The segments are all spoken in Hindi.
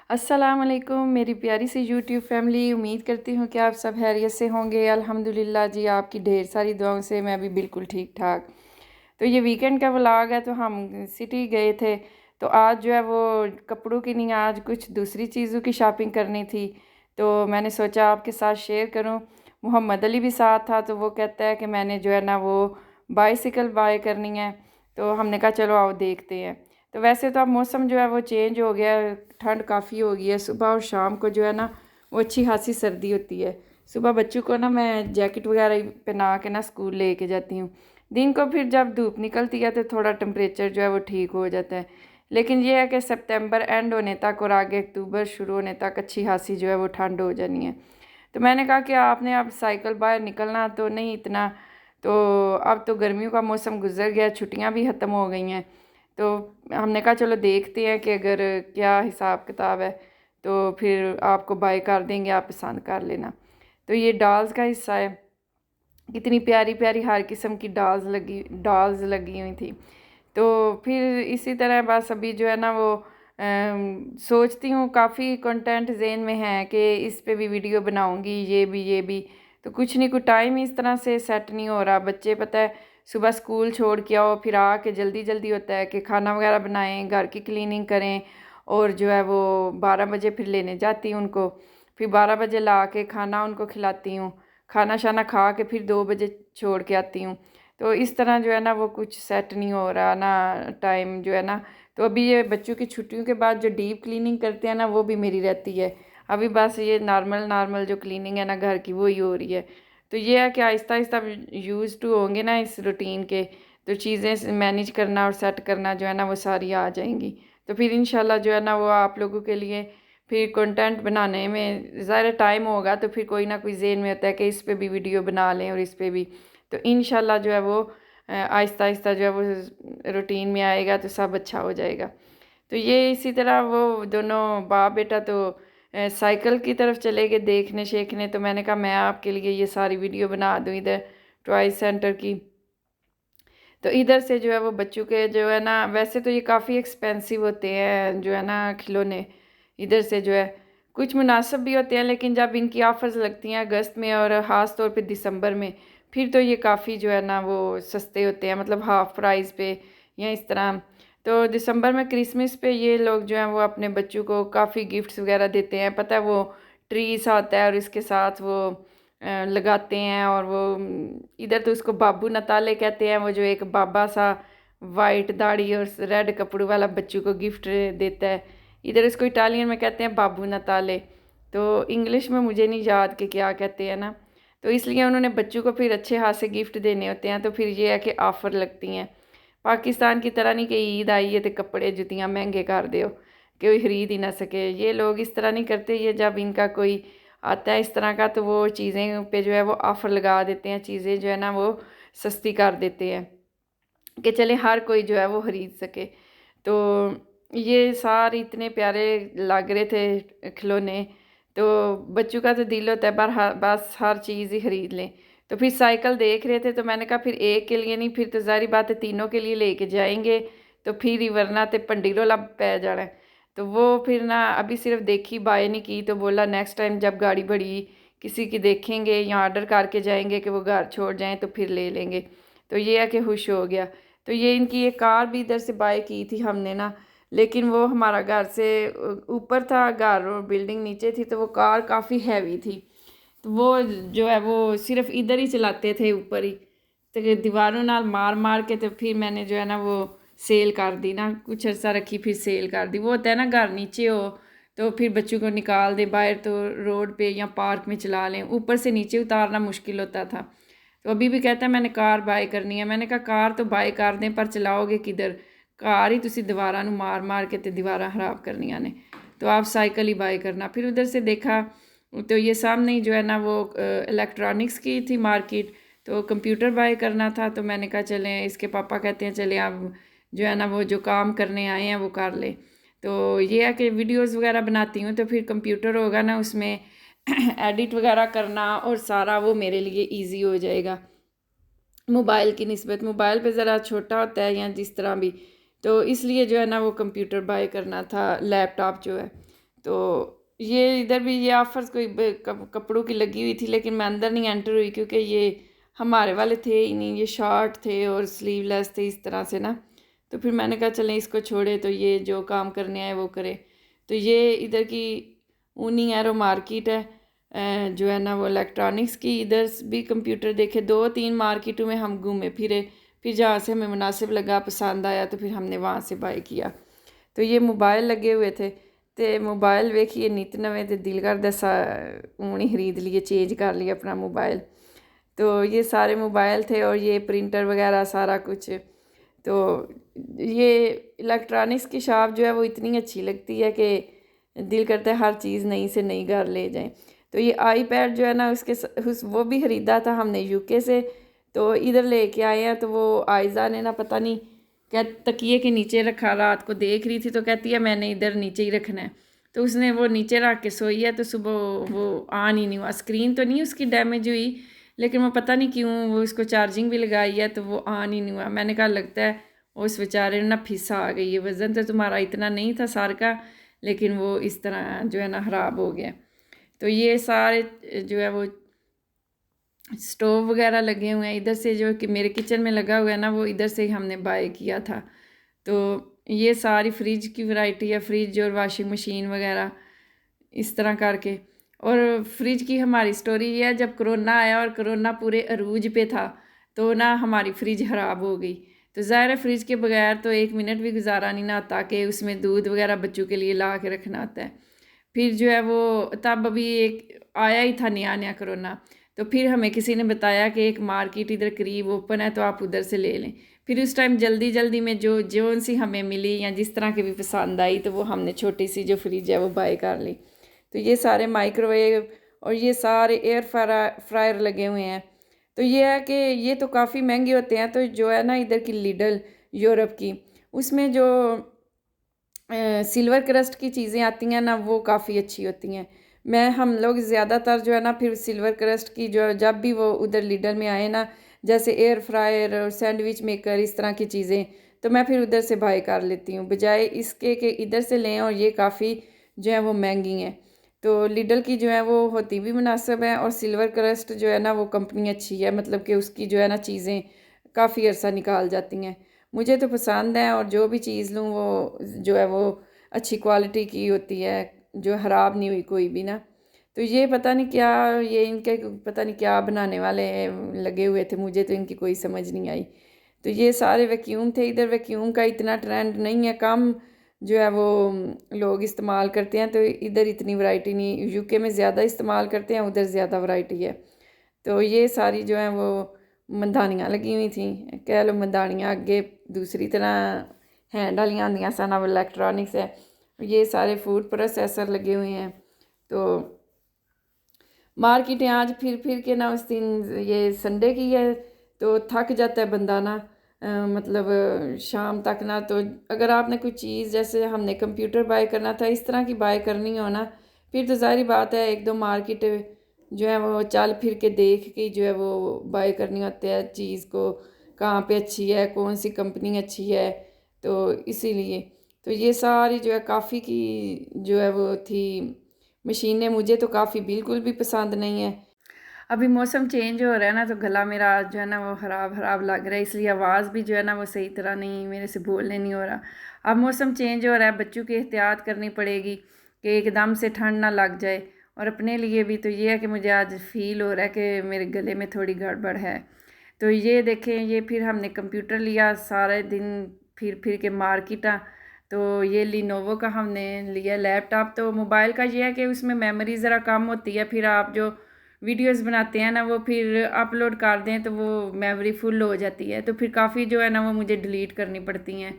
अस्सलाम वालेकुम मेरी प्यारी सी यूट्यूब फैमिली। उम्मीद करती हूँ कि आप सब खैरियत से होंगे। अल्हम्दुलिल्लाह जी, आपकी ढेर सारी दुआओं से मैं भी बिल्कुल ठीक ठाक। तो ये वीकेंड का व्लॉग है। तो हम सिटी गए थे। तो आज जो है वो कपड़ों की नहीं, आज कुछ दूसरी चीज़ों की शॉपिंग करनी थी। तो मैंने सोचा आपके साथ शेयर करूँ। मोहम्मद अली भी साथ था, तो वो कहता है कि मैंने जो है ना वो बाईसाइकिल बाय करनी है। तो हमने कहा चलो आओ देखते हैं। तो वैसे तो अब मौसम जो है वो चेंज हो गया है, ठंड काफ़ी हो गई है। सुबह और शाम को जो है ना वो अच्छी खासी सर्दी होती है। सुबह बच्चों को ना मैं जैकेट वगैरह पहना के ना स्कूल लेके जाती हूँ। दिन को फिर जब धूप निकलती है तो थोड़ा टेम्परेचर जो है वो ठीक हो जाता है। लेकिन ये है कि सितंबर एंड होने तक और आगे अक्टूबर शुरू होने तक अच्छी खासी जो है वो ठंड हो जानी है। तो मैंने कहा कि आपने अब साइकिल बाहर निकलना तो नहीं इतना। तो अब तो गर्मियों का मौसम गुजर गया, छुट्टियां भी ख़त्म हो गई हैं। तो हमने कहा चलो देखते हैं कि अगर क्या हिसाब किताब है, तो फिर आपको बाय कर देंगे, आप पसंद कर लेना। तो ये डॉल्स का हिस्सा है। कितनी प्यारी प्यारी हर किस्म की डॉल्स लगी हुई थी। तो फिर इसी तरह बस अभी जो है ना वो सोचती हूँ, काफ़ी कंटेंट जेन में है कि इस पे भी वीडियो बनाऊँगी, ये भी। तो कुछ नहीं, कुछ टाइम इस तरह से सेट नहीं हो रहा। बच्चे पता है सुबह स्कूल छोड़ के आओ, फिर आके जल्दी जल्दी होता है कि खाना वगैरह बनाएं, घर की क्लीनिंग करें। और जो है वो 12 बजे फिर लेने जाती हूँ उनको। फिर 12 बजे ला के खाना उनको खिलाती हूँ। खाना शाना खा के फिर 2 बजे छोड़ के आती हूँ। तो इस तरह जो है ना वो कुछ सेट नहीं हो रहा ना, टाइम जो है ना। तो अभी ये बच्चों की छुट्टियों के बाद जो डीप क्लीनिंग करते हैं ना वो भी मेरी रहती है। अभी बस ये नॉर्मल नॉर्मल जो क्लीनिंग है ना घर की, वो ही हो रही है। तो ये है कि आहिस्ता आहिस्ता यूज़ टू होंगे ना इस रूटीन के, तो चीज़ें मैनेज करना और सेट करना जो है ना वो सारी आ जाएंगी। तो फिर इंशाल्लाह जो है ना वो आप लोगों के लिए फिर कंटेंट बनाने में ज़्यादा टाइम होगा, तो फिर कोई ना कोई ज़हन में होता है कि इस पे भी वीडियो बना लें और इस पे भी। तो इंशाल्लाह जो है वो आहिस्ता आहिस्ता जो है वो रूटीन में आएगा तो सब अच्छा हो जाएगा। तो ये इसी तरह वो दोनों बाप बेटा तो साइकिल की तरफ चले गए देखने शेखने। तो मैंने कहा मैं आपके लिए ये सारी वीडियो बना दूँ इधर टॉय सेंटर की। तो इधर से जो है वो बच्चों के जो है ना, वैसे तो ये काफ़ी एक्सपेंसिव होते हैं जो है ना खिलौने। इधर से जो है कुछ मुनासिब भी होते हैं, लेकिन जब इनकी ऑफर्स लगती हैं अगस्त में और ख़ास तौर पे दिसंबर में, फिर तो ये काफ़ी जो है ना वो सस्ते होते हैं, मतलब हाफ प्राइस पे या इस तरह। तो दिसंबर में क्रिसमस पे ये लोग जो हैं वो अपने बच्चों को काफ़ी गिफ्ट्स वगैरह देते हैं। पता है वो ट्री सा आता है और इसके साथ वो लगाते हैं। और वो इधर तो उसको बाबू नताले कहते हैं, वो जो एक बाबा सा वाइट दाढ़ी और रेड कपड़ों वाला बच्चों को गिफ्ट देता है। इधर इसको इटालियन में कहते हैं बाबू नताले। तो इंग्लिश में मुझे नहीं याद कि क्या कहते हैं ना। तो इसलिए उन्होंने बच्चों को फिर अच्छे हाथ से गिफ्ट देने होते हैं। तो फिर ये है कि ऑफ़र लगती हैं। पाकिस्तान की तरह नहीं कि ईद आई है तो कपड़े जुतियाँ महंगे कर दो, कोई ख़रीद ही ना सके। ये लोग इस तरह नहीं करते। ये जब इनका कोई आता है इस तरह का, तो वो चीज़ें पे जो है वो ऑफ़र लगा देते हैं, चीज़ें जो है ना वो सस्ती कर देते हैं कि चले हर कोई जो है वो ख़रीद सके। तो ये सारे इतने प्यारे लग रहे थे खिलौने। तो बच्चों का तो दिल होता है बस हर चीज़ ही ख़रीद लें। तो फिर साइकिल देख रहे थे, तो मैंने कहा फिर एक के लिए नहीं, फिर तो ज़ाहिर बात है तीनों के लिए लेके जाएंगे। तो फिर ही वरना तो भंडी रोला पै जाना है। तो वो फिर ना अभी सिर्फ देखी बाय नहीं की। तो बोला नेक्स्ट टाइम जब गाड़ी बड़ी किसी की देखेंगे या ऑर्डर करके जाएंगे कि वो घर छोड़ जाएं तो फिर ले लेंगे। तो ये है कि खुश हो गया। तो ये इनकी एक कार भी इधर से बाय की थी हमने ना, लेकिन वो हमारा घर से ऊपर था घर और बिल्डिंग नीचे थी, तो वो कार काफ़ी हैवी थी। तो वो जो है वो सिर्फ इधर ही चलाते थे ऊपर ही। तो दीवारों नाल मार मार के तो फिर मैंने जो है ना वो सेल कर दी ना, कुछ अर्सा रखी फिर सेल कर दी। वो होता है ना घर नीचे हो तो फिर बच्चों को निकाल दे बाहर, तो रोड पे या पार्क में चला लें, ऊपर से नीचे उतारना मुश्किल होता था। तो अभी भी कहता है मैंने कार बाय करनी है। मैंने कहा कार तो बाय कर दें पर चलाओगे किधर, कार ही तुसी दीवारां नूं मार मार के ते दीवारां खराब करनियां ने। तो आप साइकिल ही बाय करना। फिर उधर से देखा तो ये सामने ही जो है ना वो इलेक्ट्रॉनिक्स की थी मार्केट। तो कंप्यूटर बाय करना था। तो मैंने कहा चलें, इसके पापा कहते हैं चले आप जो है ना वो जो काम करने आए हैं वो कर ले। तो ये है कि वीडियोस वगैरह बनाती हूँ तो फिर कंप्यूटर होगा ना उसमें एडिट वगैरह करना और सारा वो मेरे लिए इजी हो जाएगा मोबाइल की निस्बत। मोबाइल पे ज़रा छोटा होता है या जिस तरह भी, तो इसलिए जो है ना वो कंप्यूटर बाय करना था, लैपटॉप जो है। तो ये इधर भी ये ऑफर्स कोई कपड़ों की लगी हुई थी, लेकिन मैं अंदर नहीं एंटर हुई क्योंकि ये हमारे वाले थे ही नहीं, ये शॉर्ट थे और स्लीवलेस थे इस तरह से ना। तो फिर मैंने कहा चलें इसको छोड़े, तो ये जो काम करने आए वो करे। तो ये इधर की ऊनी एरो मार्केट है, जो है ना वो इलेक्ट्रॉनिक्स की। इधर भी कंप्यूटर देखे, 2-3 मार्केटों में हम घूमे फिरे, फिर जहाँ से हमें मुनासिब लगा, पसंद आया, तो फिर हमने वहाँ से बाय किया। तो ये मोबाइल लगे हुए थे, तो मोबाइल वेखिए नित नवे, तो दिल करदा हूँ ही खरीद लिए, चेंज कर लिया अपना मोबाइल। तो ये सारे मोबाइल थे और ये प्रिंटर वगैरह सारा कुछ। तो ये इलेक्ट्रॉनिक्स की शॉप जो है वो इतनी अच्छी लगती है कि दिल करता है हर चीज़ नई से नई घर ले जाएं। तो ये आईपैड जो है ना वो भी ख़रीदा था हमने यूके से, तो इधर लेके आए हैं। तो वो आयज़ा ने ना पता नहीं क्या तकिए के नीचे रखा, रात को देख रही थी तो कहती है मैंने इधर नीचे ही रखना है। तो उसने वो नीचे रख के सोई है, तो सुबह वो ऑन ही नहीं हुआ। स्क्रीन तो नहीं उसकी डैमेज हुई, लेकिन वो पता नहीं क्यों वो उसको चार्जिंग भी लगाई है तो वो ऑन ही नहीं हुआ। मैंने कहा लगता है उस बेचारे ना फिसा आ गई है, वज़न तो तुम्हारा इतना नहीं था सर का, लेकिन वो इस तरह जो है ना ख़राब हो गया। तो ये सारे जो है वो स्टोव वगैरह लगे हुए हैं इधर से, जो कि मेरे किचन में लगा हुआ है ना, वो इधर से ही हमने बाय किया था। तो ये सारी फ्रिज की वैरायटी है, फ्रिज और वॉशिंग मशीन वगैरह इस तरह करके। और फ्रिज की हमारी स्टोरी ये है, जब कोरोना आया और कोरोना पूरे अरूज पे था, तो ना हमारी फ्रिज ख़राब हो गई। तो ज़ाहिर है फ्रिज के बगैर तो 1 मिनट भी गुजारा नहीं ना आता, कि उसमें दूध वगैरह बच्चों के लिए ला के रखना आता है। फिर जो है वो तब अभी एक आया ही था नया नया कोरोना, तो फिर हमें किसी ने बताया कि एक मार्केट इधर करीब ओपन है, तो आप उधर से ले लें। फिर उस टाइम जल्दी जल्दी में जो जो सी हमें मिली या जिस तरह की भी पसंद आई, तो वो हमने छोटी सी जो फ्रिज है वो बाय कर ली। तो ये सारे माइक्रोवेव और ये सारे एयर फ्रायर लगे हुए हैं। तो ये है कि ये तो काफ़ी महंगे होते हैं। तो जो है ना इधर की लिडल यूरोप की, उसमें जो सिल्वर क्रस्ट की चीज़ें आती हैं ना, वो काफ़ी अच्छी होती हैं। हम लोग ज़्यादातर जो है ना फिर सिल्वर क्रस्ट की, जो जब भी वो उधर लिडल में आए ना, जैसे एयर फ्रायर और सैंडविच मेकर इस तरह की चीज़ें, तो मैं फिर उधर से बाय कर लेती हूँ, बजाय इसके कि इधर से लें, और ये काफ़ी जो है वो महंगी हैं। तो लिडल की जो है वो होती भी मुनासिब है, और सिल्वर क्रस्ट जो है ना वो कंपनी अच्छी है, मतलब कि उसकी जो है ना चीज़ें काफ़ी अरसा निकाल जाती हैं। मुझे तो पसंद है, और जो भी चीज़ लूँ वो जो है वो अच्छी क्वालिटी की होती है, जो ख़राब नहीं हुई कोई भी ना। तो ये पता नहीं क्या, ये इनके पता नहीं क्या बनाने वाले लगे हुए थे, मुझे तो इनकी कोई समझ नहीं आई। तो ये सारे वैक्यूम थे। इधर वैक्यूम का इतना ट्रेंड नहीं है, कम जो है वो लोग इस्तेमाल करते हैं, तो इधर इतनी वैरायटी नहीं। यूके में ज़्यादा इस्तेमाल करते हैं, उधर ज़्यादा वैरायटी है। तो ये सारी जो है वो मधानियाँ लगी हुई थी, कह लो मधानियाँ। अगे दूसरी तरह हैंड वालियाँ आंदियां सन, अब इलेक्ट्रॉनिक्स है। ये सारे फूड प्रोसेसर लगे हुए हैं। तो मार्केटें आज फिर के ना, उस दिन ये संडे की है, तो थक जाता है बंदा ना, मतलब शाम तक ना। तो अगर आपने कोई चीज़, जैसे हमने कंप्यूटर बाय करना था, इस तरह की बाय करनी हो ना, फिर तो ज़ाहिर बात है 1-2 मार्केट जो है वो चल फिर के देख के जो है वो बाय करनी होती है चीज़ को, कहाँ पे अच्छी है, कौन सी कंपनी अच्छी है। तो इसीलिए तो ये सारी जो है काफ़ी की जो है वो थी मशीनें, मुझे तो काफ़ी बिल्कुल भी पसंद नहीं है। अभी मौसम चेंज हो रहा है ना, तो गला मेरा जो है ना वो ख़राब ख़राब लग रहा है, इसलिए आवाज़ भी जो है ना वो सही तरह नहीं, मेरे से बोलने नहीं हो रहा। अब मौसम चेंज हो रहा है, बच्चों की एहतियात करनी पड़ेगी कि एकदम से ठंड ना लग जाए। और अपने लिए भी तो ये है कि मुझे आज फील हो रहा है कि मेरे गले में थोड़ी गड़बड़ है। तो ये देखें, ये फिर हमने कंप्यूटर लिया, सारे दिन फिर के मार्केटा। तो ये लिनोवो का हमने लिया लैपटॉप। तो मोबाइल का ये है कि उसमें मेमोरी ज़रा कम होती है, फिर आप जो वीडियोस बनाते हैं ना वो फिर अपलोड कर दें तो वो मेमोरी फुल हो जाती है, तो फिर काफ़ी जो है ना वो मुझे डिलीट करनी पड़ती हैं।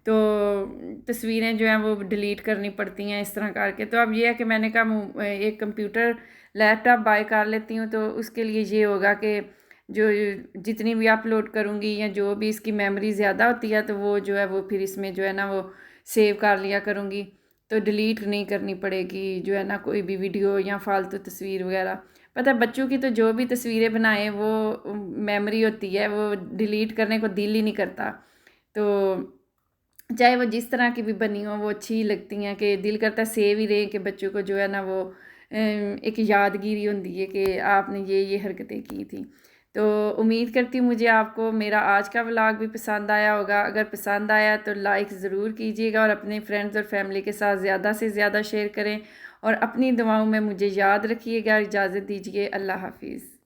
तो तस्वीरें जो हैं वो डिलीट करनी पड़ती हैं इस तरह करके। तो अब ये है कि मैंने कहा एक कंप्यूटर लैपटॉप बाय कर लेती हूँ, तो उसके लिए ये होगा कि जो जितनी भी अपलोड करूँगी या जो भी इसकी मेमोरी ज़्यादा होती है, तो वो जो है वो फिर इसमें जो है ना वो सेव कर लिया करूँगी, तो डिलीट नहीं करनी पड़ेगी जो है ना कोई भी वीडियो या फालतू तस्वीर वगैरह। पता है बच्चों की तो जो भी तस्वीरें बनाए वो मेमोरी होती है, वो डिलीट करने को दिल ही नहीं करता। तो चाहे वो जिस तरह की भी बनी हो वो अच्छी लगती हैं कि दिल करता है सेव ही रहे, कि बच्चों को जो है ना वो एक यादगिरी होती है कि आपने ये हरकतें की थी। तो उम्मीद करती हूँ मुझे आपको मेरा आज का व्लॉग भी पसंद आया होगा। अगर पसंद आया तो लाइक ज़रूर कीजिएगा और अपने फ्रेंड्स और फैमिली के साथ ज़्यादा से ज़्यादा शेयर करें और अपनी दुआओं में मुझे याद रखिएगा। इजाज़त दीजिए, अल्लाह हाफिज़।